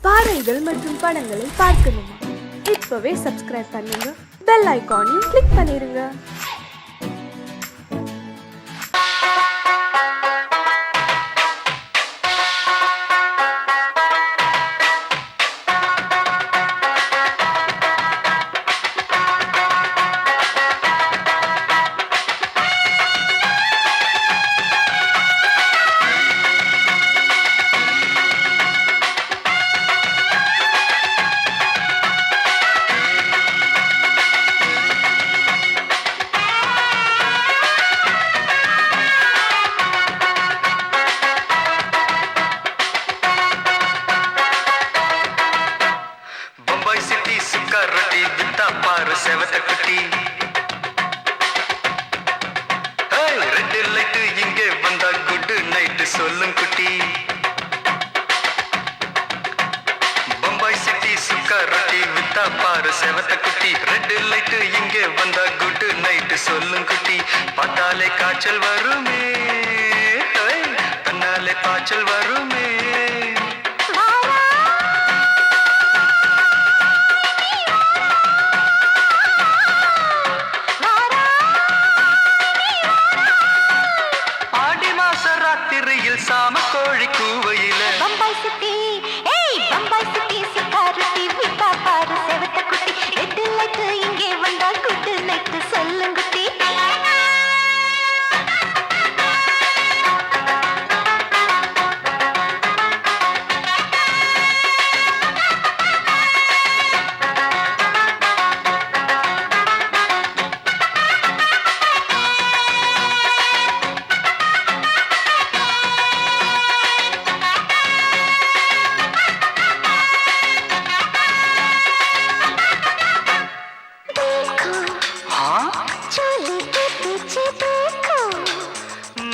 பாடல்கள் மற்றும் படங்களை பார்க்கணுமா? இப்பவே சப்ஸ்கிரைப் பண்ணுங்க, பெல் ஐகானையும் கிளிக் பண்ணிருங்க. செவத்த குட்டி ரெட் லைட் இங்கே வந்தா குட் நைட் சொல்லும் குட்டி. பம்பாய் சிட்டி சுக்கா ரொட்டி வித்தா பாரு செவத்த குட்டி. ரெட் லைட் இங்கே வந்தா குட் நைட் சொல்லும் குட்டி. பார்த்தாலே காய்ச்சல் வருமே, தன்னாலே பாய்ச்சல் வருமே. சாம கோழி கூவையில பம்பாய் சிட்டி, பம்பாய் சிட்டி சிக்காரட்டி விட்டா பாரு செவத்த குட்டி. ரெட் லைட் இங்கே வந்தா குட் நைட் சொல்லுங்குட்டி.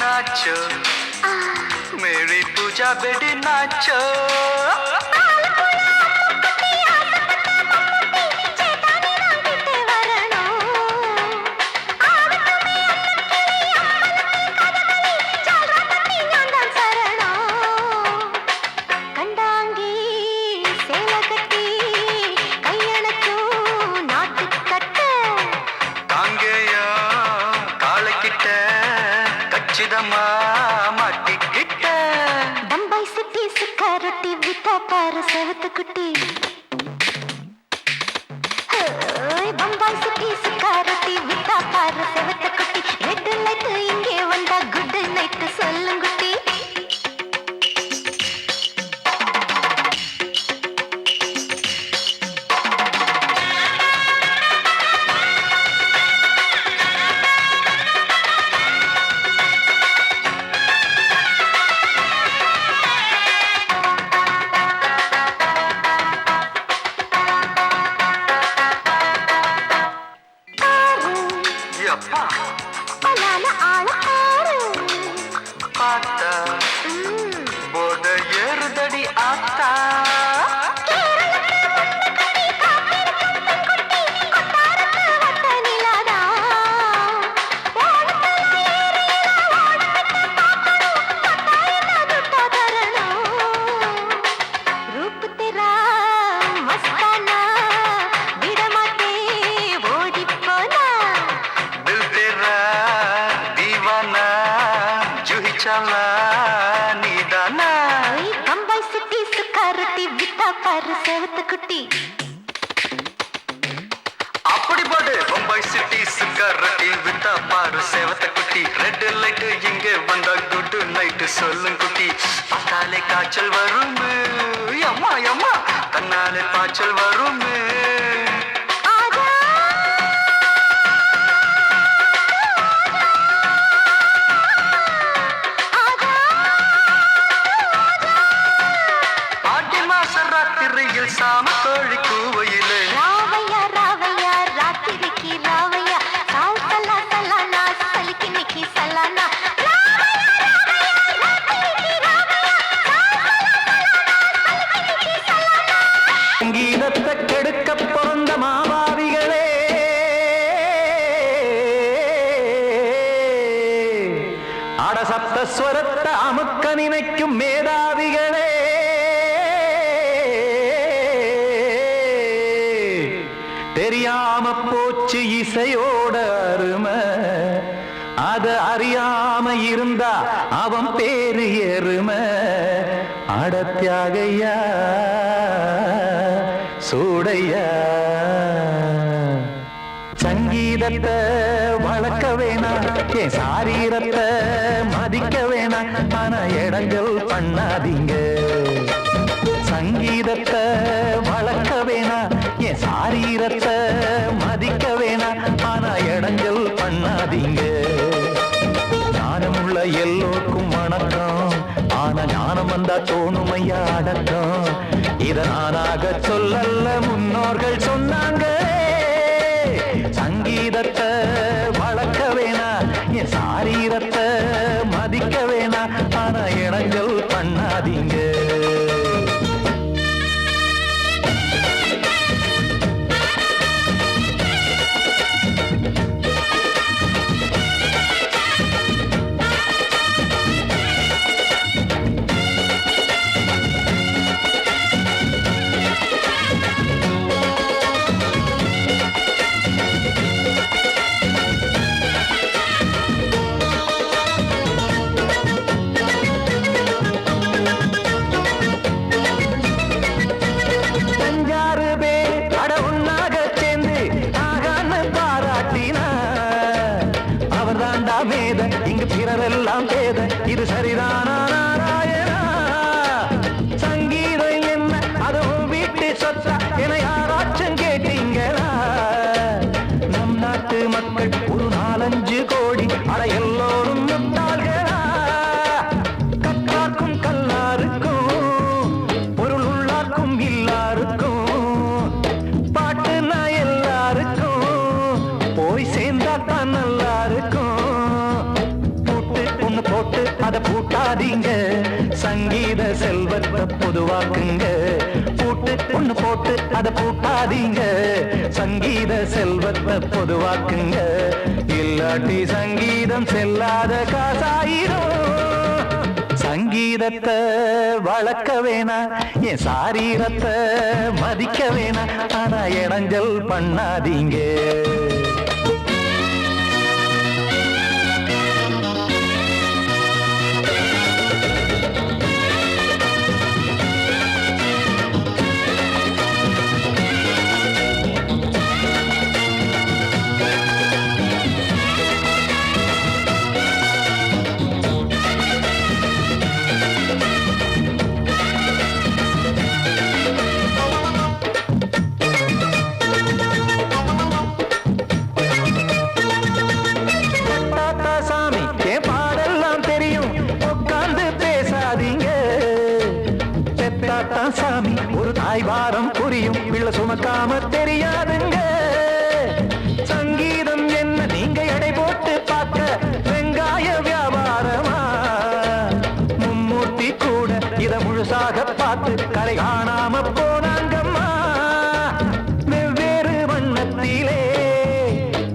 नाचो मेरी पूजा बेटी नाचो. பம்பாய் சிட்டி சிக்காரட்டி விட்டா பாரு செவத்த குட்டி. பம்பாய் சிட்டி சிக்காரட்டி விட்டா பாரு செவத்த குட்டி. ரெட் லைட் இங்கே வந்தா குட் நைட் சொல்லுங்குட்டி. பார்த்தா போத ஏறுதடி ஆத்தா. பம்பாய் சிட்டி சுக்காரட்டி விட்டா பாரு செவத்த குட்டி. அப்படி போடு பம்பாய் சிட்டி சுக்காரட்டி வித்தா பாரு செவத்த குட்டி. ரெட் லைட் இங்கே வந்தா குட் நைட் சொல்லும் குட்டி. பார்த்தாலே காய்ச்சல் வருமே, அம்மா அம்மா தன்னாலே பாய்ச்சல் வருமே. சாம கோழி கூவையிலே ராவையா ராவையா ராத்திரிக்கு ராவையா சால் சலா சலானா சலிக்கு நிக்கி சலானா. சங்கீதத்தை கெடுக்க பிறந்த மாவாவிகளே, அடசப்த ஸ்வரத்தை அமுக்க நினைக்கும் மேதாவிகளே, தெரியாம போச்சு இசையோட அருமை அத அறியாம இருந்தா அவன் பேரு எருமை அடத்தியாகையா சூடையா சங்கீதத்தை வளர்க்க வேணாம் என் சாரீரத்தை மதிக்க வேணாம் ஆனா இடங்கள் பண்ணாதீங்க சங்கீதத்தை வளர்க்க வேணாம் என் சாரீரத்தை மதிக்க வேணாம் ஆனா இடங்கள் பண்ணாதீங்க ஞானமுள்ள எல்லோருக்கும் வணக்கம் ஆனா ஞானம் வந்தா தோணுமையா அடக்கம் இத நானாக சொல்லல்ல முன்னோர்கள் சொன்னாங்க சங்கீதத்தை வளர்க்க வேணா என் சாரீரத்தை மதிக்க வேணா ஆனா இடங்கள் பண்ணாதீங்க இங்கு பிறரெல்லாம் பேத இது சரிதானா நாராயணா சங்கீதம் என்ன அதுவும் வீட்டு சொத்தா என யாராச்சும் கேட்டீங்களா நம் நாட்டு மக்கள் ஒரு 4-5 கோடி அட எல்லோரும் முட்டாள்களா கற்றார்க்கும் கல்லாருக்கும் பொருள் உள்ளார்க்கும் இல்லாருக்கும் பாட்டுனா எல்லாருக்கும் போய் சேர்ந்தா தான் நல்லா இருக்கும் போட்டு அத பூட்டாதீங்க சங்கீத செல்வத்தை பொதுவாக்குங்க பூட்டு ஒண்ணு போட்டு அத பூட்டாதீங்க சங்கீத செல்வத்தை பொதுவாக்குங்க இல்லாட்டி சங்கீதம் செல்லாத காசாயிரும் சங்கீதத்தை வளர்க்க வேணா என் சாரீரத்தை மதிக்க வேணா ஆனா இடைஞ்சல் பண்ணாதீங்க சாமி ஒரு தாய் வாரம் புரியும் பிள்ளை சுமக்காம தெரியாதுங்க சங்கீதம் என்ன நீங்க எடை போட்டு பார்க்க வெங்காய வியாபாரமா மும்மூர்த்தி கூட இத முழுசாக பார்த்து கரை காணாம போனாங்கம்மா வெவ்வேறு வண்ணத்திலே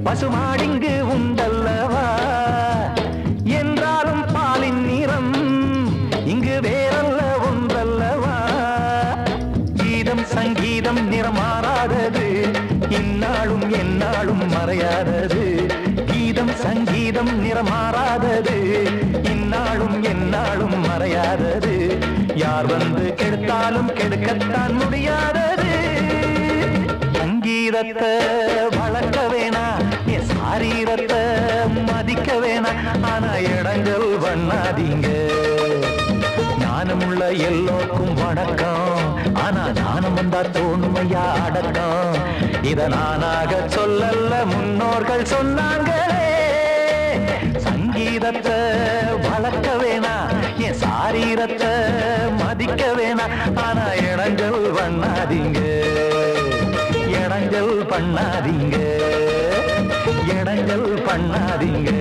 பசுமாடிங்கு உண்டல்லவா என்றாலும் பாலின் நிறம் இங்கு வேறல்ல ஒன்றல்லவா சங்கீதம் நிறமாறாதது இந்நாளும் எந்நாளும் மறையாதது கீதம் சங்கீதம் நிறமாறாதது இந்நாளும் எந்நாளும் மறையாதது யார் வந்து கெடுத்தாலும் கெடுக்கத்தான் முடியாதது சங்கீதத்தை வளர்க்க வேணா என் சாரீரத்தை மதிக்க வேணா ஆனா இடங்கள் பண்ணாதீங்க ஞானமுள்ள எல்லோருக்கும் வணக்கம் ஆனா ஞானம் வந்தா தோணுமையா அடக்கம் இத நானாக சொல்லல்ல முன்னோர்கள் சொன்னாங்களே சங்கீதத்தை வளர்க்க வேணா என் சாரீரத்தை மதிக்க வேணா ஆனா இடங்கள் பண்ணாதீங்க இடங்கள் பண்ணாதீங்க இடங்கள் பண்ணாதீங்க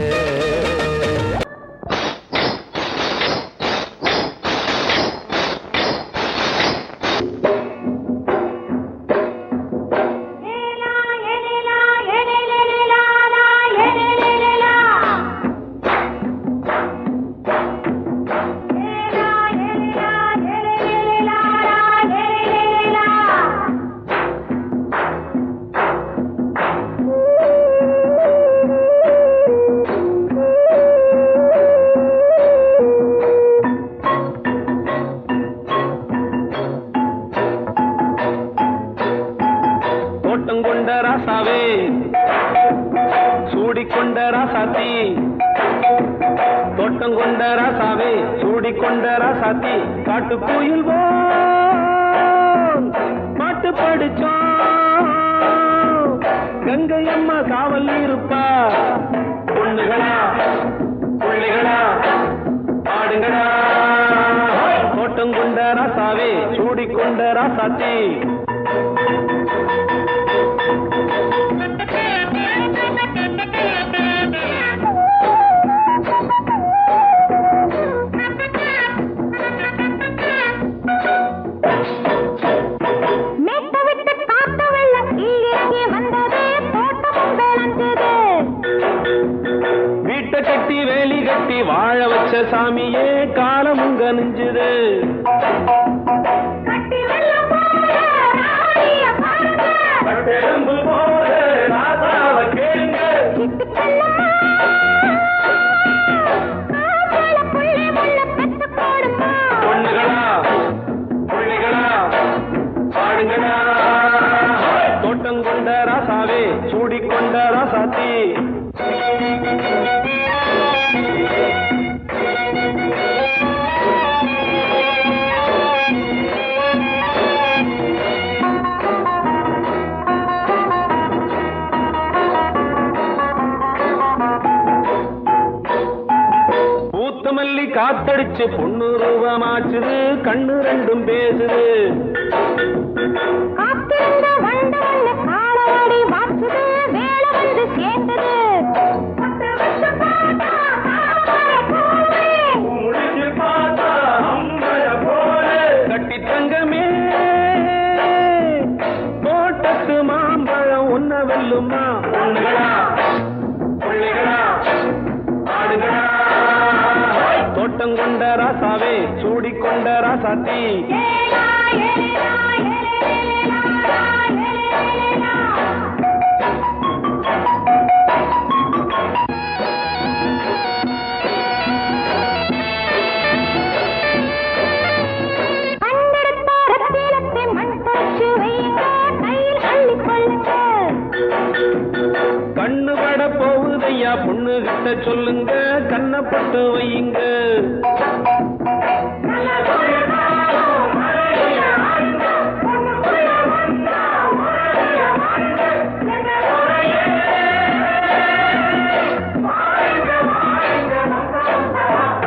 ராசாவே சூடிக்கொண்ட ராசாத்தி தோட்டம் கொண்ட ராசாவே சூடிக்கொண்ட ராசாத்தி காட்டு கோயில் பாட்டு படிச்சோம் கங்கை அம்மா காவல் இருப்பா பொண்ணுகளா புள்ளிகளா ஆடுங்களா தோட்டம் கொண்ட ராசாவே சூடிக்கொண்ட ராசாத்தி கட்டி வேலி கட்டி வாழ வச்ச சாமியே காலம் உங்க நெஞ்சுது பொண்ணுகளா புள்ளிகளா பாடுங்களா தோட்டம் கொண்ட ராசாவே சூடிக்கொண்ட ராசாத்தி பூத்தமல்லி காத்தடிச்சு பொண்ணு ரூபமாச்சுது கண்ணு ரெண்டும் பேசுது கட்டி தங்கமே தோட்டத்து மாம்பழம் உன்ன வெல்லுமா பொண்ணுகளா புள்ளிகளா ஆடுகளா தோட்டம் கொண்ட ராசாவே சூடிக்கொண்ட ராசாத்தி கண்ணு பட போகுதையா பொண்ணு கிட்ட சொல்லுங்க கண்ணப்பட்டு வையுங்க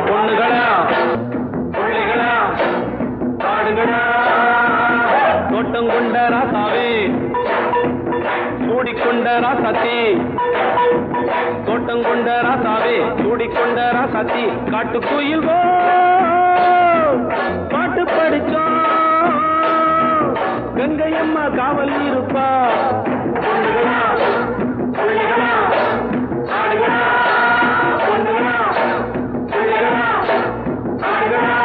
பொண்ணுகளா புள்ளிகளா ஆடுகளா தோட்டம் கொண்ட ராசாவே சூடிக்கொண்ட ராசாத்தி தோட்டம் கொண்ட ராசாவே சூடிக்கொண்ட ராசாத்தி காட்டு கோயில் பாட்டு படிச்சோம் கங்கை அம்மா காவல் இருப்பா பொண்ணுகளா புள்ளிகளா ஆடுகளா பொண்ணுகளா புள்ளிகளா ஆடுகளா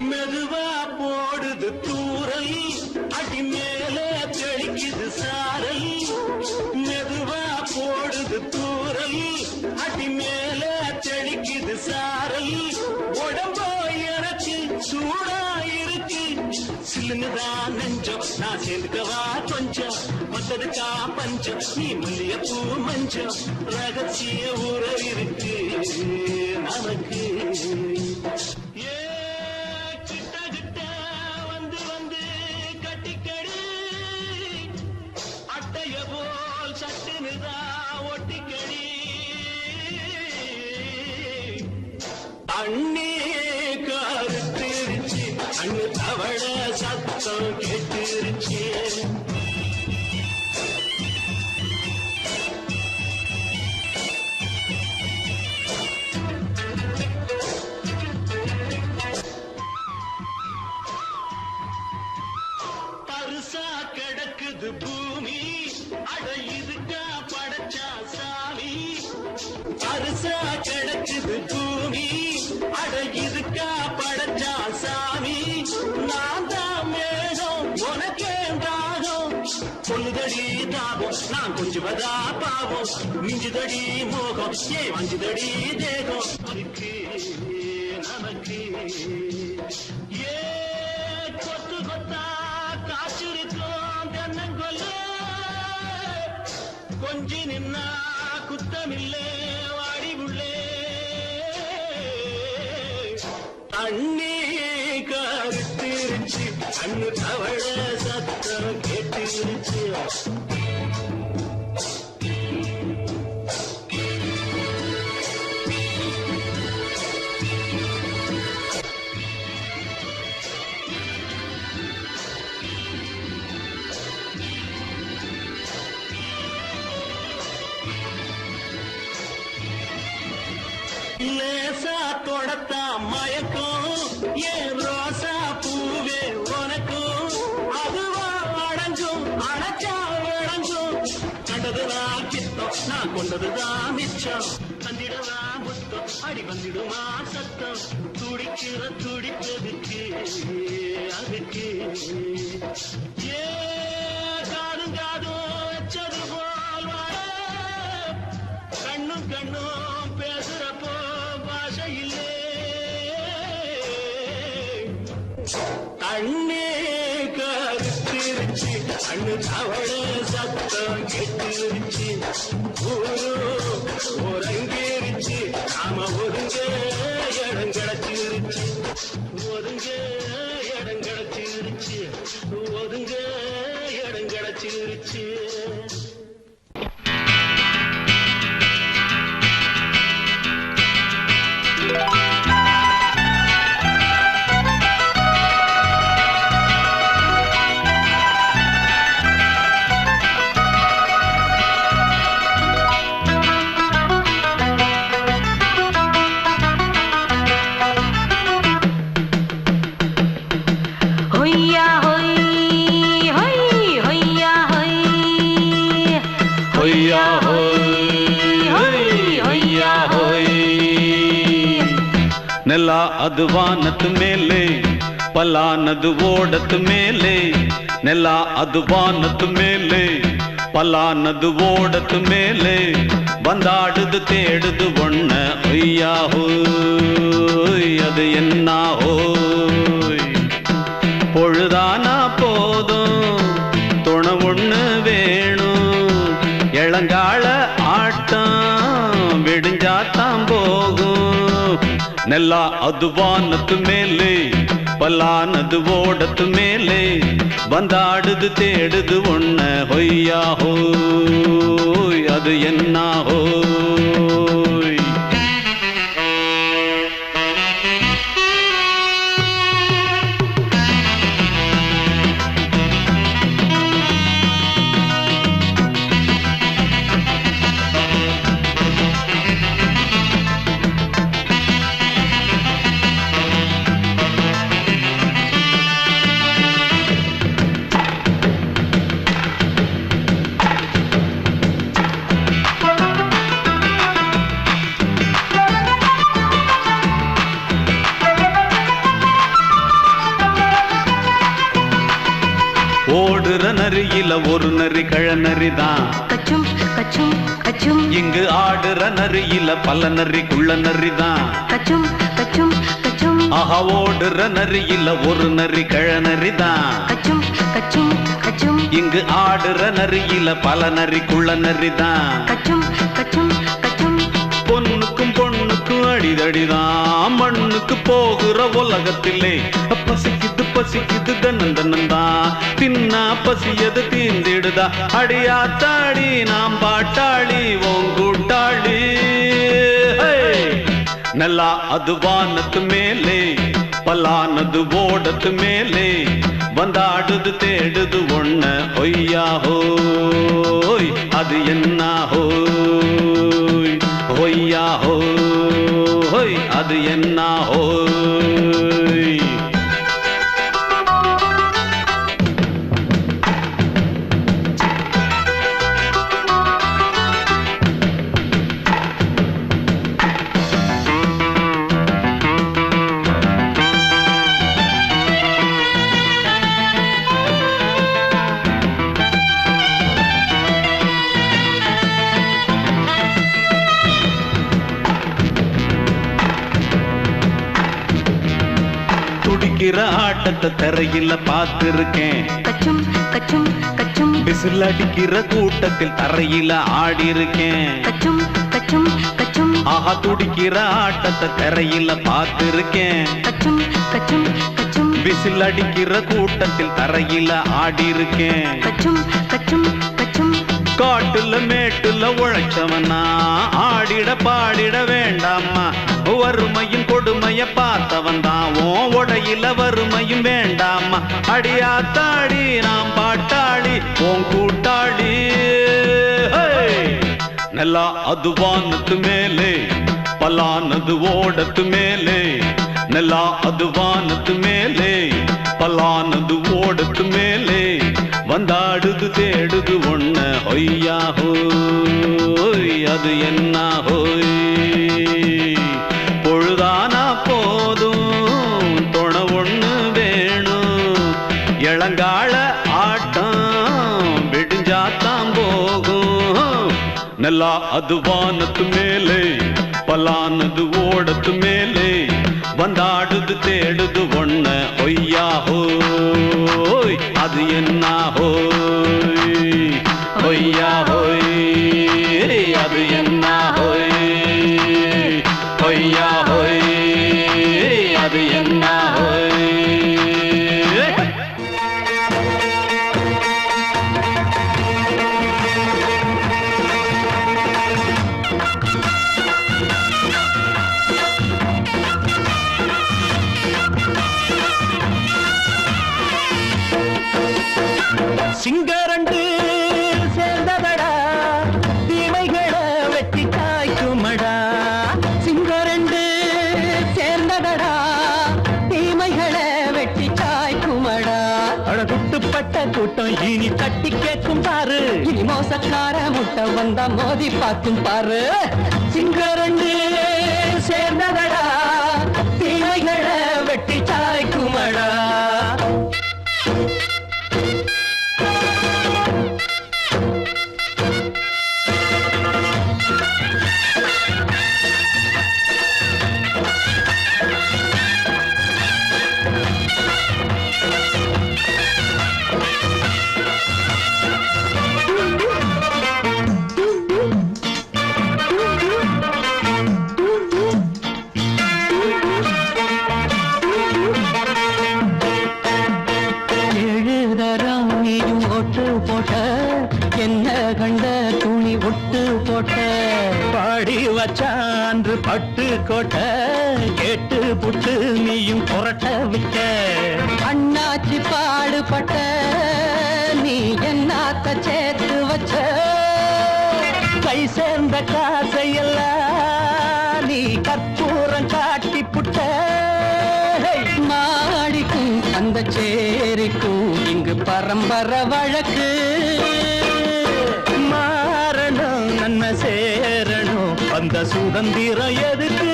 மெதுவா போடுது தூரல் அடி மேல தெளிக்குது சாரல் மெதுவா போடுது தூரல் அடி மேல தெளிக்குது சாரல் உடம்போ எனக்கு சூடா இருக்கு சில்லுங்கதான் நெஞ்சம் நான் சேர்ந்துக்கவா கொஞ்சம் மத்ததுக்கா பஞ்சம் நீ மல்லிய பூ மஞ்சம் ரகசிய உறவு இருக்கு நமக்கு ஏ கிட்ட கிட்ட வந்து வந்து கட்டிக்கடி அட்டைய போல் சட்டுனுதா ஒட்டிக்கடி அண்ணே கருத்திருச்சு அண்ணு தவள சத்தம் கேட்டுருச்சு பரிசா கிடக்குது பூமி அட இதுக்கா படைச்சா சாமி பரிசா கிடக்குது பூமி அட இதுக்கா படைச்சா சாமி நான் தான் மேகம் உனக்கே தாகம் சொல்லுதடி தாபம் நான் கொஞ்சுவதா பாவம் மிஞ்சுதடி மோகம் ஏ வஞ்சுதடி தேகம் அதுக்கு நமக்கு ஏ கொத்து கொத்தா காச்சுரிக்கும் தென்னங்கொல்ல கொஞ்சி நின்னா குத்தமில்லே வாடி உள்ளே அண்ணே கருத்திருச்சு அண்ணு தவள சத்தம் கேட்டுருச்சு லேசா தொடத்தா மயக்கம் ஏன் ரோசா பூவே உனக்கும் அதுவா அடைஞ்சும் அடைச்சா விளைஞ்சும் கண்டதுதான் கித்தம் நான் கொண்டதுதான் மிச்சம் தந்திடவா முத்தம் அடி வந்திடுமா சத்தம் துடிக்கிற துடிப்பதுக்கு அதுக்கு ஏ காதும் காதும் வச்சது போல் வாழ கண்ணும் கண்ணும் பேசுறப்போ பாஷை இல்லே அண்ணே கருத்திருச்சு அண்ணு தவள சத்தம் கெட்டிருச்சு ஊரு ஒரங்கிருச்சு நாம ஒருங்க இடம் கிடைச்சிருச்சு ஒருங்க இடம் கிடைச்சிருச்சு ஒருங்க இடம் கிடைச்சிருச்சு ನೆಲ ಅದು ವಾನದ ಮೇಲೆ ಪಲಾನದು ಓಡದ ಮೇಲೆ ನೆಲ ಅದು ವಾನದ ಮೇಲೆ ಪಲಾನದು ಓಡದ ಮೇಲೆ ಬಂದಾಡುದು தேடுது ஒண்ண ஒய்யா ஹோய் அது என்ன ஹோய் பொழுதானா போதும் துணை ஒண்ணு வேணும் இளங்கால ஆட்டம் விடிஞ்சாத்தான் போகும் ನೆಲ ಅದು ವಾನದ ಮೇಲೆ ಪಲಾನದು ಓಡದ ಮೇಲೆ ಬಂದಾಡುದು தேடுது ஒண்ண ಹೊಯ್ಯಾ ಹೋಯ್ ಅದು என்ன ಹೋಯ್ நரியில ஒரு நரி கழநரிதான். கச்சும் கச்சும் கச்சும் இங்கு ஆடுற நரியில பல நரி குள்ள நரிதான். கச்சும் கச்சும் கச்சும் ஆஹா ஓடுற நரியில ஒரு நரி கழநரிதான். கச்சும் கச்சும் கச்சும் இங்கு ஆடுற நரியில பல நரி குள்ள நரிதான். கச்சும் கச்சும் கச்சும் பொண்ணுக்கும் பொண்ணுக்கும் அடிதடிதான். மண்ணுக்கு போகிற உலகத்திலே பசிக்குது பசிக்குது தன்னந்தனந்தான். தின்னா பசியது தீர்ந்திடுதா. அடியாத்தாடி நாம் பாட்டாளி உன் கூட்டாளி. நல்லா அது வானத்து மேலே பலானது ஓடத்து மேலே வந்தாடுது தேடுது ஒண்ண ஒய்யா ஹோய் அது என்ன ஹோய் ஒய்யா ஹோய் அது என்ன ஹோய். துடிக்கிற ஆட்டத்தை தரையில பார்த்திருக்கேன். கச்சும் கச்சும் கச்சும் விசில் அடிக்கிற கூட்டத்தில் தரையில ஆடி இருக்கேன். கச்சும் கச்சும் கச்சும் ஆஹா துடிக்கிற ஆட்டத்தை தரையில பார்த்திருக்கேன். கச்சும் கச்சும் கச்சும் விசில் அடிக்கிற கூட்டத்தில் தரையில ஆடி இருக்கேன். கச்சும் கச்சும் கச்சும் காட்டுல மேட்டுல உழைச்சவனா ஆடிட பாடிட வேண்டாமா. வறுமையும் கொடுமைய பார்த்தவன் தான் உன் உடையில வறுமையும் வேண்டாமா. அடியாத்தாடி நாம் பாட்டாளி உன் கூட்டாளி. நல்லா அது வானத்து மேலே பலானது ஓடத்து மேலே. நல்லா அது வானத்து மேலே பலானது ஓடத்து மேலே வந்தாடுது தேடுது ஒண்ண ஒய்யா ஹோய் அது என்ன ஹோய். பொழுதானா போதும் துணை ஒண்ணு வேணும். இளங்கால ஆட்டம் விடிஞ்சாத்தான் போகும். நல்லா அது வானத்து மேலே பலானது ஓடத்து மேலே வந்தாடுது தேடுது ஒண்ண ஒய்யா ஹோய் அது என்ன ஹோய் ஒய்யா ஹோய் அது என்ன ஹோய் ஒய்யா ஹோய் அது என்ன ஹோய். சிங்கரண்டு சேர்ந்ததடா தீமைகளை வெட்டி காய்க்குமடா. சிங்கரண்டு சேர்ந்ததடா தீமைகளை வெட்டி காய்க்குமடா. அழகுட்டுப்பட்ட கூட்டம் இனி தட்டி கேட்கும் பாரு. இனி மோசக்கார முட்டை வந்தா மோதி பார்க்கும் பாரு. சிங்கரண்டு சேர்ந்ததடா தீமைகளை வெட்டி காய்க்குமடா. என்ன கண்ட துணி ஒட்டு போட்ட பாடி வச்சான்று பட்டு கோட்ட கேட்டு புட்டு நீயும் புரட்ட விட்ட. அண்ணாச்சி பாடுபட்ட நீ என்னாத்த சேர்த்து வச்ச. கை சேர்ந்த காசையெல்லாம் நீ கற்பூரம் காட்டி புட்ட. மாடிக்கும் அந்த சேரிக்கும் இங்கு பரம்பரை வழக்கு. மாறணும் நன்மை சேரணும் அந்த சுதந்திரம் எதுக்கு.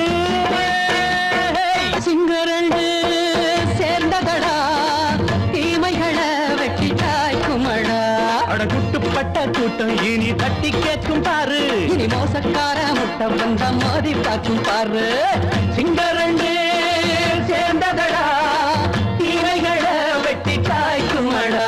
சிங்கரண்டு சேர்ந்ததடா தீமைகளை வெட்டி காய்க்குமடா. இனி மோசக்கார முட்டை வந்த மோதி பார்க்கும் பாரு சிங்கரண்டு சேர்ந்ததடா தீரைகளை வெட்டி காய்க்குமடா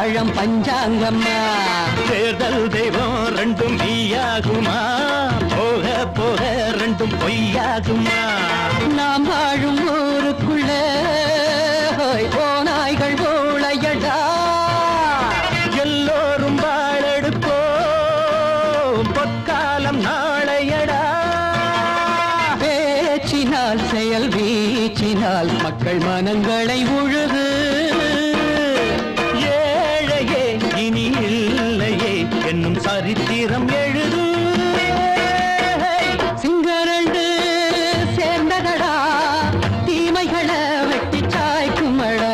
பழம் பஞ்சாங்கம்மா தேர்தல் தெய்வம் ரெண்டும் மெய்யாகுமா போக போக ரெண்டும் பொய்யாகுமா நாம் வாழும் ஊருக்குள்ள ஓநாய்கள் ஊழையடா எல்லோரும் வாழெடுப்போம் பொற்காலம் நாளையடா பேச்சினால் செயல் வீச்சினால் மக்கள் மனங்களை உழுது என்னும் சரித்திரம் எழுது சிங்கரண்டு சேர்ந்ததடா தீமைகளை வெட்டி சாய்க்குமடா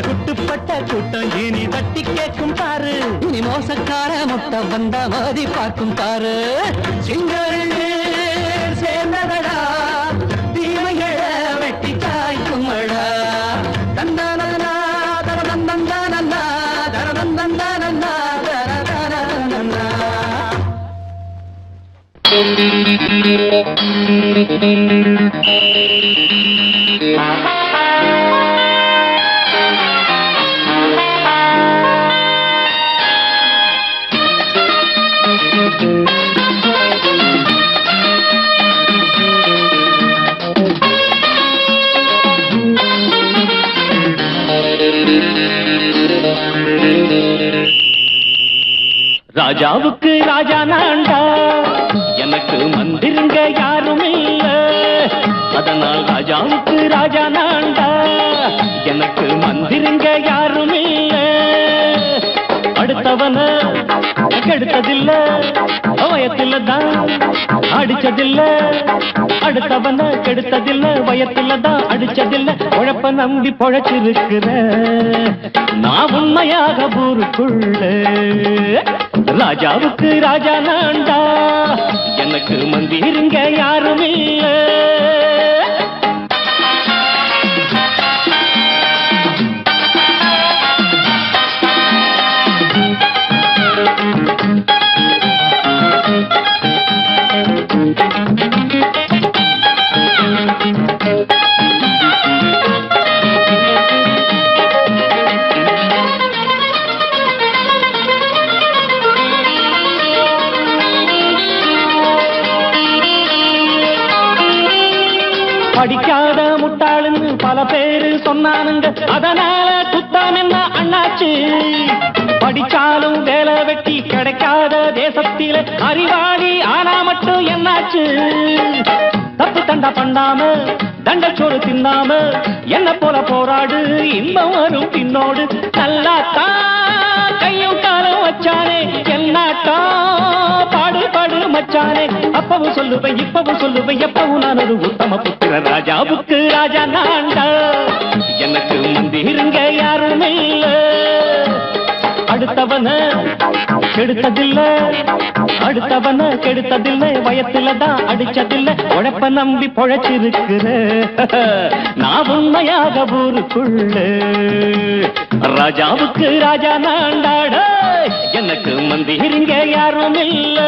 குட்டுப்பட்ட கூட்டம் இனி தட்டி கேட்கும் பாரு இனி மோசக்கார முட்டை வந்த மோதி பார்க்கும் பாரு சிங்கரண்டு சேர்ந்ததடா தீமைகளை வெட்டி சாய்க்குமடா தந்தானா தரதந்தந்தானா தரதந்தந்தானா ராஜாவுக்கு ராஜா நான்டா எனக்கு மந்திருங்க யாரும் இல்ல அதனால் ராஜாவுக்கு ராஜா நான்டா எனக்கு மந்திருங்க யாரும் இல்ல அடுத்தவன கெடுத்ததில்ல வயத்தில தான் அடிச்சதில்ல அடுத்தவன கெடுத்ததில்ல வயத்தில தான் அடிச்சதில்ல உழப்ப நம்பி பொழைச்சிருக்கிற நான் உண்மையாக ஊருக்குள்ள ராஜாவுக்கு ராஜா நான்டா எனக்கு மந்திருங்க யாரும் இல்ல படிக்காத முட்டாளுன்னு பல பேரு சொன்னானுங்க அதனால குத்தம் என்ன அண்ணாச்சு படிச்சாலும் வேலை வெட்டி கிடைக்காத தேசத்தில அறிவாளி ஆனா மட்டும் என்னாச்சு தப்பு தண்டா பண்ணாம தண்டச்சோறு தின்னாம என்ன போல போராடு இன்பம் வரும் பின்னோடு நல்லாத்தான் கையும் காலம் வச்சானே என்னாட்டா பாடு பாடு மச்சானே அப்பவும் சொல்லுவேன் இப்பவும் சொல்லுவேன் எப்பவும் நான் ஒரு உத்தம புத்திர ராஜாவுக்கு ராஜா நான்டா எனக்கு மந்திருங்க யாரும் இல்ல அடுத்தவன கெடுத்ததில்ல அடுத்தவன கெடுத்ததில்ல வயத்துல தான் அடிச்சதில்ல உழைப்ப நம்பி பொழைச்சிருக்கிற நான் உண்மையாக ஊருக்குள்ள ராஜாவுக்கு ராஜா நான்டாட எனக்கு மந்திருங்க யாரும் இல்ல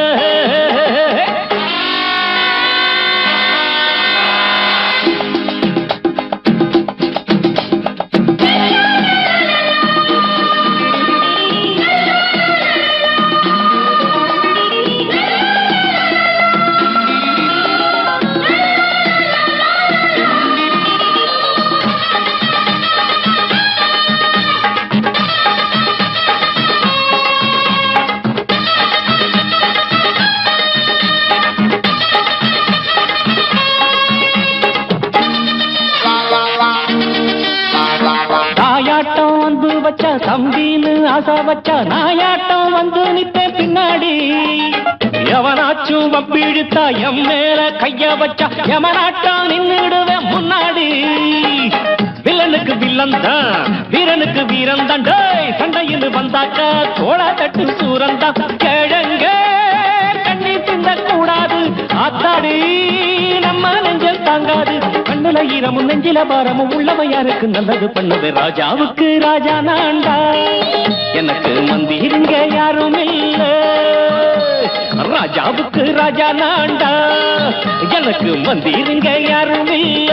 தம்பின்னு ஆசா வச்சா நாயாட்டம் வந்து நிப்பேன் பின்னாடி எவனாச்சும் வப்பிழுத்தா எம் மேல கைய வச்சா எமனாட்டா நின்னுடுவேன் முன்னாடி. வில்லனுக்கு வில்லன் தான், வீரனுக்கு வீரன் தான். சண்டையில் வந்தாக்கா தோளா தட்டு சூரன் தான். கிழங்க கண்ணி தின்ன கூடாது ஆத்தாடி, நம்ம நெஞ்சல் தாங்காது. கண்ணுல ஈரமும் நெஞ்சில பாரமும் உள்ளவன் யாருக்கு நல்லது பண்ணது. ராஜாவுக்கு ராஜா நான்டா, எனக்கு மந்திருங்க யாரும் இல்ல. ராஜாவுக்கு ராஜா நான்டா, எனக்கு மந்திருங்க யாரும் இல்ல.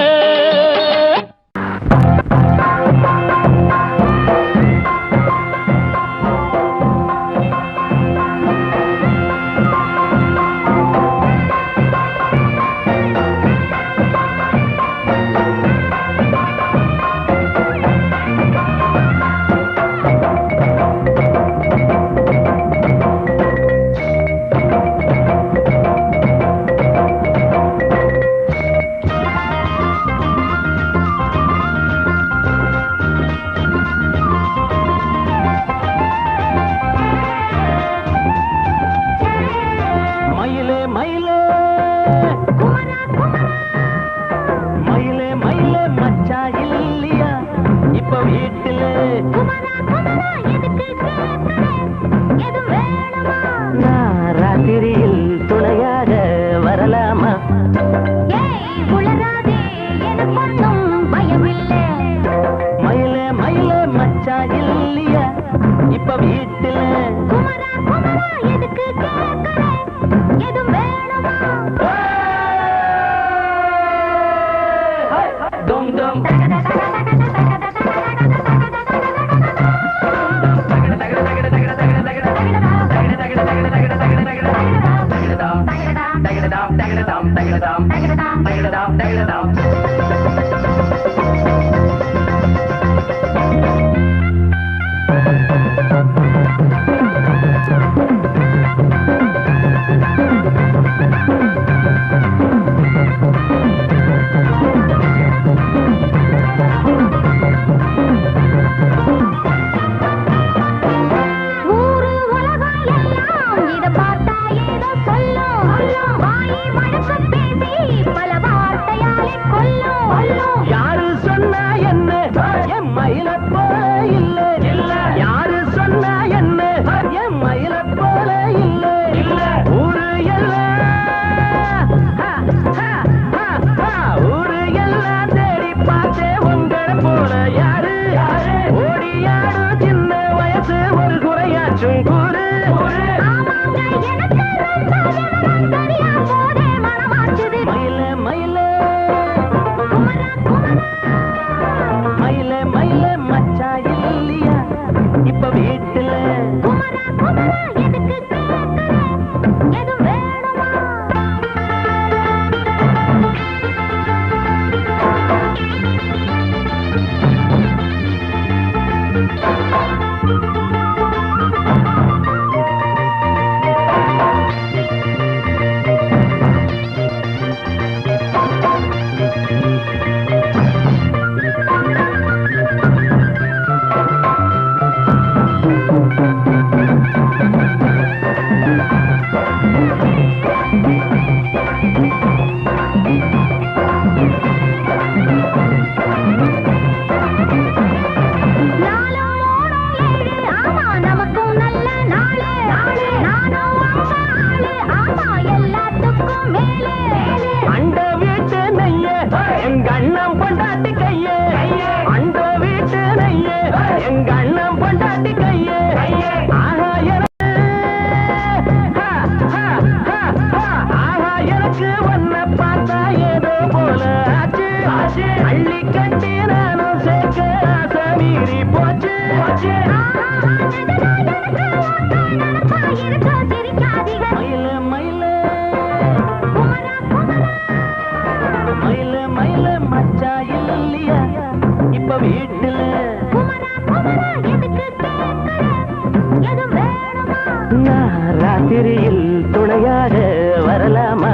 ராத்திரியில் துணையாக வரலாமா?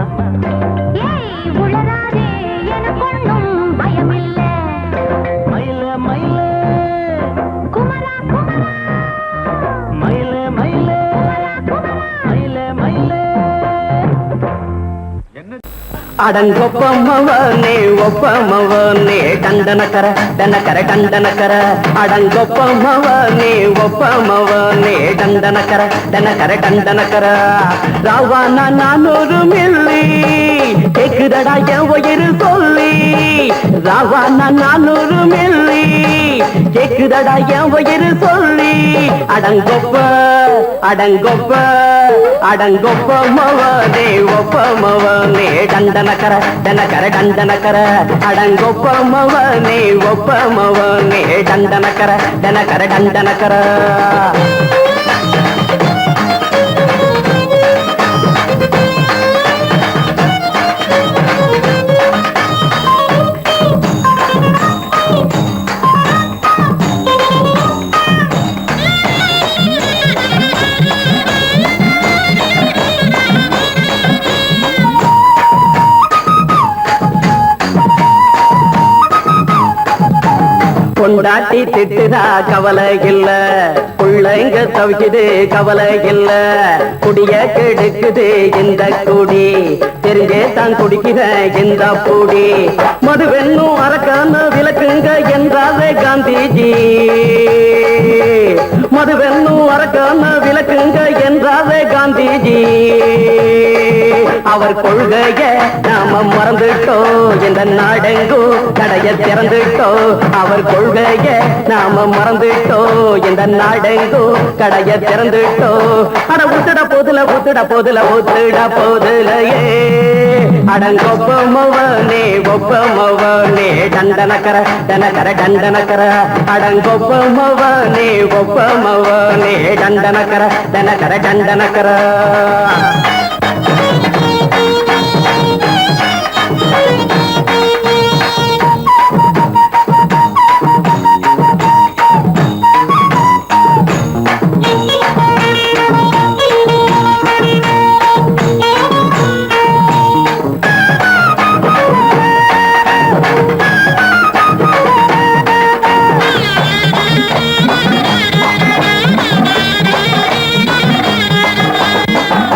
உளராதே, எனக்கு ஒண்ணும் பயமில்லை. அடங்கொப்பமவனே ஒப்பமவனே டண்டனக்கர டனக்கர டண்டனக்கர அடங்கொப்பமவனே ஒப்பமவனே டண்டனக்கர டனக்கர டண்டனக்கர ராவானா 400 மில்லி கேக்குதடா என் உயிர் சொல்லி ராவானா 400 மில்லி கேக்குதடா என் உயிர் சொல்லி அடங்கொப்ப அடங்கொப்ப அடங்கொப்பமவனே ஒப்பமவனே டண்டனக்கர டனக்கர டண்டனக்கர அடங்கொப்பமவனே ஒப்பமவனே டண்டனக்கர டனக்கர டண்டனக்கர கொண்டாட்டி திட்டுதா கவலை இல்ல புள்ளைங்க தவிக்குது கவலை இல்ல குடிய கெடுக்குது இந்த குடி தெரிஞ்சே தான் குடிக்கிற இந்த பூடி மதுவென்னும் அரக்கான விளக்குங்க என்றாவே காந்திஜி மதுவென்னும் அரக்கான விளக்குங்க என்றாவே காந்திஜி அவர் கொள்கைய நாம மறந்துட்டோம் இந்த நாடெங்கோ கடைய திறந்துட்டோம் அவர் கொள்கைய நாம மறந்துட்டோம் இந்த நாடெங்கோ கடைய திறந்துட்டோம் அட ஊத்துட போதுல ஊத்துட போதுல ஊத்துட போதுலையே அடங்கொப்பமவனே ஒப்பமவனே டண்டனக்கர டனக்கர டண்டனக்கர அடங்கொப்பமவனே ஒப்பமவனே டண்டனக்கர டனக்கர டண்டனக்கர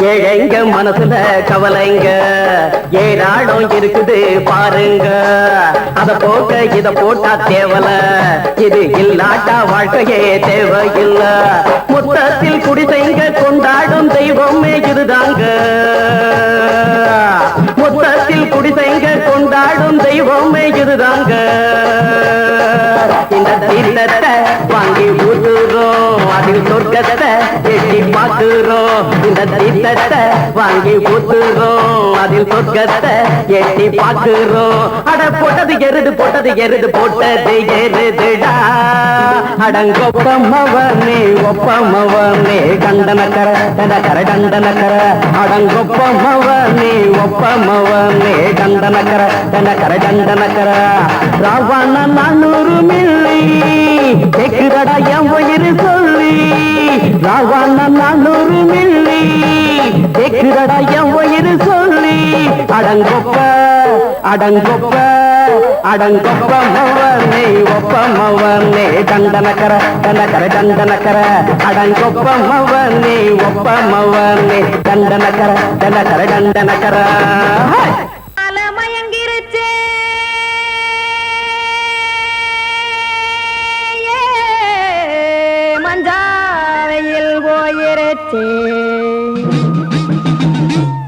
ஏழைங்க மனசுல கவலைங்க ஏராளம் இருக்குது பாருங்க அத போக்க இத போட்டா தேவல இது இல்லாட்டா வாழ்க்கையே தேவையில்ல மொத்தத்தில் குடிசைங்க கொண்டாடும் தெய்வமே இதுதாங்க மொத்தத்தில் குடிசைங்க கொண்டாடும் தெய்வமே இதுதாங்க இந்த தீர்த்தத்தை வாங்கி ஊத்துறோம் அதில் சொர்க்கத்தை எட்டி பார்க்கிறோம் இந்த தீர்த்தத்தை வாங்கி ஊத்துறோம் அதில் சொர்க்கத்தை எட்டி பார்க்கிறோம் அட போட்டது எருது போட்டது எருதுடா அடங்கொப்பமவனே ஒப்பமவனே டண்டனக்கர டனக்கர டண்டனக்கர அடங்கொப்பமவனே ஒப்பமவனே டண்டனக்கர டனக்கர டண்டனக்கர ராவான 400 மில்லி கேக்குதடா என் உயிர் சொல்லி ராவான 400 மில்லி கேக்குதடா என் உயிர் சொல்லி அடங்கொப்ப அடங்கொப்ப அடங்கொப்பமவனே ஒப்பமவனே டண்டனக்கர டனக்கர டண்டனக்கர அடங்கொப்பமவனே ஒப்பமவனே டண்டனக்கர டனக்கர டண்டனக்கர மயங்கிருச்சே மஞ்சாவையில் போயிருச்சே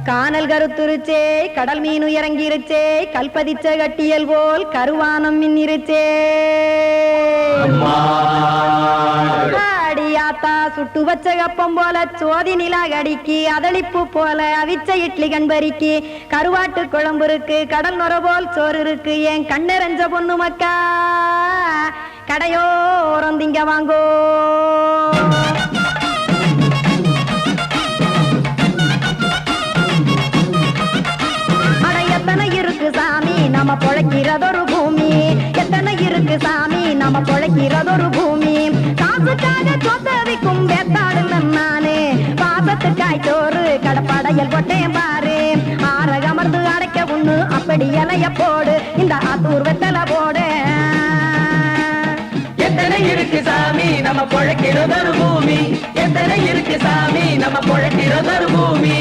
கானல் கருத்துருச்சே கடல் மீன் இறங்கிருச்சே கல்பதிச்ச கட்டியல் போல் கருவானம் மின்னிருச்சே அடியாத்தா சுட்டு வச்ச கப்பம் போல சோதி நிலா கடிக்கு அதளிப்பு போல அவிச்ச இட்லி கண்பறிக்கு கருவாட்டு குழம்பு இருக்கு கடல் நுர போல் சோறு இருக்கு என் கண்ணெரஞ்ச பொண்ணு மக்கா கடையோரம் திங்க வாங்கோ எத்தனை இருக்கு சாமி நம்ம பொழைக்கிறதொரு பூமி எத்தனை இருக்கு சாமி நம்ம பொழைக்கிறதொரு பூமி காசுக்காக சொத்தவிக்கும் வேத்தாடு நானே பாசத்துக்காய் சோறு கடப்படையல் போட்டேன் பாரு ஆரகமர்ந்து அடைக்க ஒண்ணு அப்படி இலைய போடு இந்த ஆத்தூர் வெத்தலை போடு எத்தனை இருக்கு சாமி நம்ம பொழைக்கிறதொரு பூமி எத்தனை இருக்கு சாமி நம்ம பொழைக்கிறதொரு பூமி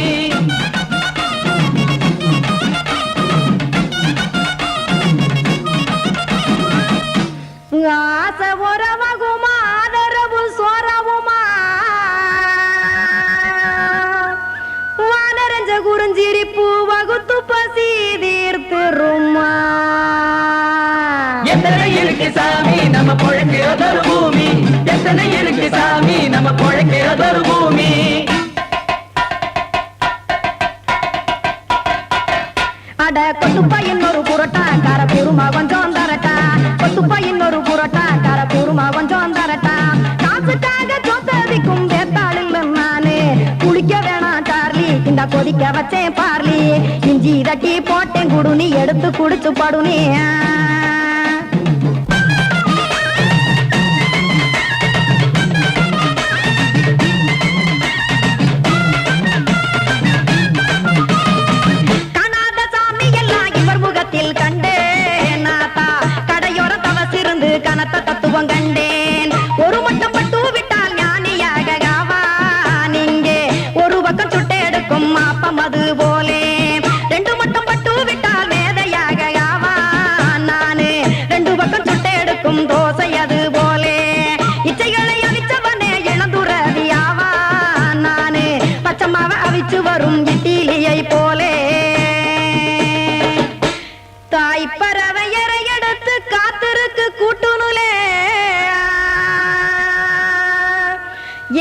இருக்கு சாமி நம்ம பொழைக்கிறதொரு பூமி எத்தனை இருக்கு சாமி நம்ம பொழைக்கிறதொரு பூமி அட கொத்துப்பா இன்னொரு புரோட்டா கார குருமா கொஞ்சம் தரட்டா கொத்துப்பா இன்னொரு புரோட்டா கார குருமா கொஞ்சம் தரட்டா காசுக்காக சொத்ததிக்கும் வேத்தாளில் நானு குளிக்க வேணாம் சார்லி இந்த கொதிக்க வச்சேன் பார்லி இஞ்சி தட்டி போட்டேன் குடுனி எடுத்து குடிச்சு படுனி கண்டேன் நாத்தா கடையோர தவசிருந்து கனத்த தத்துவம் கண்டேன் ஒரு மட்டம் பட்டு விட்டால் ஞானியாக நீங்கே ஒரு பக்கம் சுட்டு எடுக்கும் மாப்பம் அது போலே ரெண்டு மட்டம் பட்டு விட்டால் மேதையாக நானு ரெண்டு பக்கம் சுட்டு எடுக்கும் தோசை அது போலே இச்சைகளை அவிச்சவனே இளந்துறவியாவா நானு பச்சமாவ அவிச்சு வரும் இட்டிலியை போலே தாய் பறவையரை எடுத்து காத்திருக்கு கூட்டுனுலே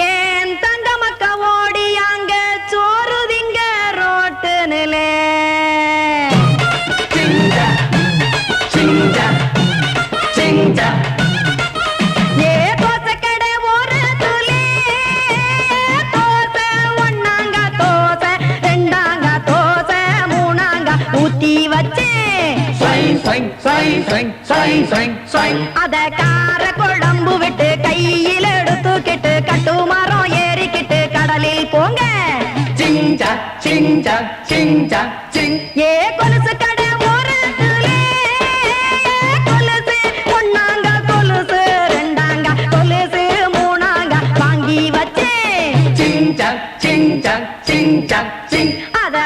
ஏன் தங்க மக்க ஓடி அங்க சோறுதிங்க ரோட்டு நிலே சிங்கா சிங்கா சிங்கா ஏ தோசை கடை ஒரு துளே தோசை ஒன்னாங்க தோசை ரெண்டாங்க தோசை மூணாங்க ஊத்தி வச்சே அத கார குழம்பு விட்டு கையில் எடுத்துக்கிட்டு கட்டு மரம் ஏறிக்கிட்டு கடலில் போங்க சிங்கா சிங்கா சிங்கா சிங் ஏ கொலுசு கடை ஓரத்திலே கொலுசு ஒன்னாங்க கொலுசு ரெண்டாங்க கொலுசு மூணாங்க வாங்கி வச்சே சிங்கா சிங்கா சிங்கா சிங் அத